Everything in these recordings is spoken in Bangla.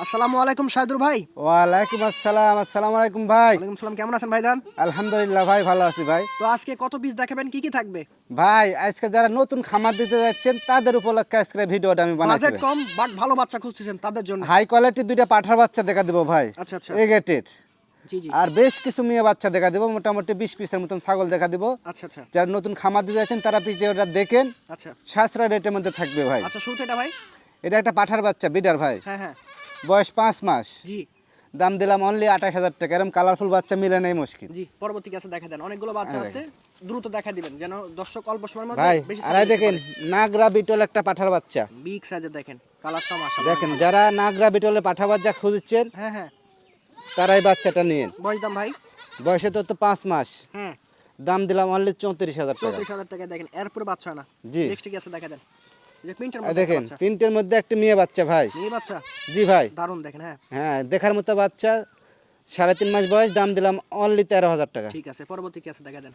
আসসালামু আলাইকুম শাহিদুর ভাই। ওয়ালাইকুম আসসালাম। আসসালামু আলাইকুম ভাই। ওয়ালাইকুম সালাম, কেমন আছেন ভাইজান? আলহামদুলিল্লাহ ভাই, ভালো আছি ভাই। তো আজকে কত পিস দেখাবেন, কি কি থাকবে? ভাই আজকে যারা নতুন খামার দিতে যাচ্ছেন তাদের উপলক্ষে আজকে ভিডিওটা আমি বানাইছি। বাজেট কম বাট ভালো বাচ্চা খুঁজতেছেন তাদের জন্য। হাই কোয়ালিটি দুইটা পাঠার বাচ্চা দেখা দেবো ভাই, আচ্ছা আচ্ছা, এগেটেড। জি জি, আর বেশ কিছু মেয়ে বাচ্চা দেখা দেবো, মোটামুটি 20 পিসের মতন ছাগল দেখা দেবো। আচ্ছা আচ্ছা যারা নতুন খামার দিতে যাচ্ছেন তারা ভিডিওটা দেখেন, আচ্ছা সাশ্রয় রেটের মধ্যে থাকবে ভাই। আচ্ছা, শুরুতে এটা ভাই। এটা একটা পাঠার বাচ্চা বিডার ভাই, হ্যাঁ হ্যাঁ, বয়স 5 মাস। জি দাম দিলাম অনলি 28,000 টাকা। এরকম কালারফুল বাচ্চা মিলে নেই মুশকিল জি, পরবর্তী কাছে দেখা দেন, অনেকগুলো বাচ্চা হ্যাঁ, আছে, দ্রুত দেখা দিবেন যেন দর্শক অল্প সময়ের মধ্যে ভাই। বেশি আর এই দেখেন নাগরা বিটল একটা পাঠার বাচ্চা, বিগ সাইজে দেখেন, কালারটা মাশাআল্লাহ। দেখেন যারা নাগরা বিটলে পাঠা বাচ্চা খুঁজছেন হ্যাঁ হ্যাঁ, তারাই বাচ্চাটা নিন। বয়স দাম ভাই? বয়সে তো 5 মাস। হ্যাঁ, দাম দিলাম অনলি 34,000 টাকা। 34,000 টাকা। দেখেন এরপরে বাচ্চা হয় না। জি। নেক্সট কি আছে দেখা দেন, এই যে প্রিন্টার আর মধ্যে দেখেন বাচ্চা, প্রিন্টের মধ্যে একটা মেয়ে বাচ্চা ভাই। মেয়ে বাচ্চা, জি ভাই, দারুণ দেখেন। হ্যাঁ হ্যাঁ দেখার মতো বাচ্চা, 3.5 মাস বয়স। দাম দিলাম অনলি 13,000 টাকা। ঠিক আছে, পরবর্তী কি আছে দেখা দেন।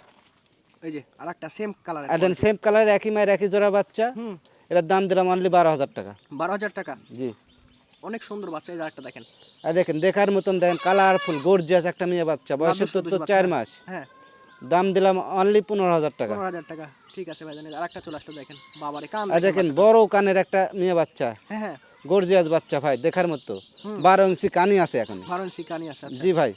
এই যে আরেকটা সেম কালার, আর দেন সেম কালার, একই মায়ের একই জোড়া বাচ্চা। হুম, এটার দাম দিলাম অনলি 12,000 টাকা। 12,000 টাকা। জি। অনেক সুন্দর বাচ্চা, এই যে আরেকটা দেখেন, আর দেখেন দেখার মতন, দেখেন কালারফুল গর্জিয়াস একটা মেয়ে বাচ্চা, বয়সে দাদুর তো বাচ্চা। 4 মাস। হ্যাঁ, দাম দিলাম অনলি 15,000 টাকা। 15,000 টাকা। ঠিক আছে ভাই, জানেন আরেকটা চলে আসলো, দেখেন বাবারে কান আর দেখেন বাচ্চাটা। বড় কানের একটা মেয়ে বাচ্চা, হ্যাঁ হ্যাঁ, গর্জিয়াস বাচ্চা ভাই, দেখার মতো। 12 ইঞ্চি কানি আছে এখন। ফারেন্সি কানি আছে। আচ্ছা, জি ভাই,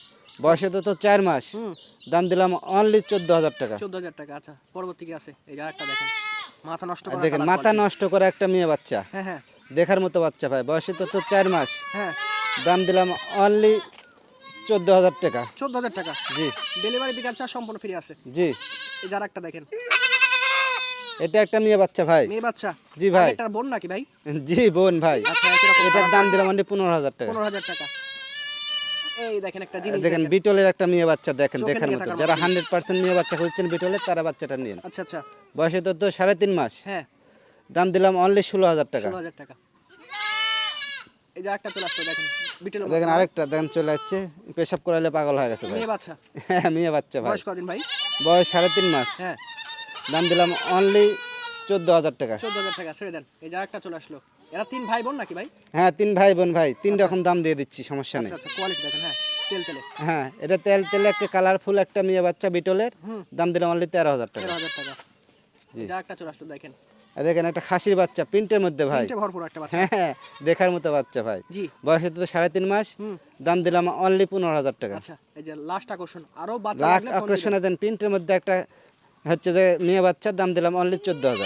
বয়সে তো 4 মাস। হুম, দাম দিলাম অনলি 14,000 টাকা। 14,000 টাকা। আচ্ছা, পরবর্তী কি আছে, এই যে আরেকটা দেখেন, মাথা নষ্ট আর করা দেখেন কালার মাথা quality। নষ্ট করে একটা মেয়ে বাচ্চা, হ্যাঁ হ্যাঁ দেখার মতো বাচ্চা ভাই, বয়সে তো 4 মাস। হ্যাঁ, দাম দিলাম অনলি 14,000 টাকা। 14,000 টাকা। জি ডেলিভারি পিকআপ চার্জ সম্পূর্ণ ফ্রি আছে। জি। এই যে আরেকটা দেখেন, এটা একটা মেয়ে বাচ্চা ভাই। মেয়ে বাচ্চা। জি ভাই। একটা বোন নাকি ভাই? জি বোন ভাই। আচ্ছা, একই রকম এটার colour দাম থাকবে। দিলাম অনলি 15,000 টাকা। 15,000 টাকা। এই দেখেন একটা জিনিস দেখেন দেখেন। বিটলের একটা মেয়ে বাচ্চা, দেখেন চোখে দেখার লেগে মতো। থাকার যারা মতো 100% মেয়ে বাচ্চা খুঁজছেন বিটলের, তারা বাচ্চাটা নিন। আচ্ছা আচ্ছা, বয়সে তো 3.5 মাস। হ্যাঁ, দাম দিলাম অনলি 16,000 টাকা। 16,000 টাকা। এই যে আরেকটা চলে আসলো, দেখেন বিটেলের দেখেন মতো। আরেকটা, দেখেন চলে যাচ্ছে, পেশাব করাইলে পাগল হয়ে গেছে ভাই। মেয়ে বাচ্চা, হ্যাঁ মেয়ে বাচ্চা ভাই, বয়স কদিন ভাই? বয়স 3.5 মাস। হ্যাঁ, দাম দিলাম অনলি 14,000 টাকা। 14,000 টাকা। ছেড়ে দেন। এই যে আরেকটা চলে আসলো, এরা 3 ভাই বোন নাকি ভাই? হ্যাঁ 3 ভাই বোন ভাই, 3 রকম দাম দিয়ে দিচ্ছি, সমস্যা নেই। আচ্ছা আচ্ছা, কোয়ালিটি দেখেন। হ্যাঁ, তেল তেলে। হ্যাঁ এটা তেল তেলে একটা কালারফুল একটা মেয়ে বাচ্চা বিটলের। হুম, দাম দিলাম অনলি 13,000 টাকা। 13,000 টাকা। এই যে আরেকটা চলে আসলো, দেখেন আর দেখেন একটা খাসির বাচ্চা প্রিন্টের মধ্যে ভাই। তিনটে ভরপুর একটা বাচ্চা। হ্যাঁ দেখার মতো বাচ্চা ভাই, জি, বয়সে তো 3.5 মাস। হুম, দাম দিলাম অনলি 15,000 টাকা। আচ্ছা। এই যে লাস্ট আকর্ষণ, আরো বাচ্চা লাখ লাগলে ফোন দিবেন। আকর্ষণে দেন, প্রিন্টের মধ্যে একটা হচ্ছে যে মেয়ে বাচ্চার, দাম দিলাম অনলি 14,000।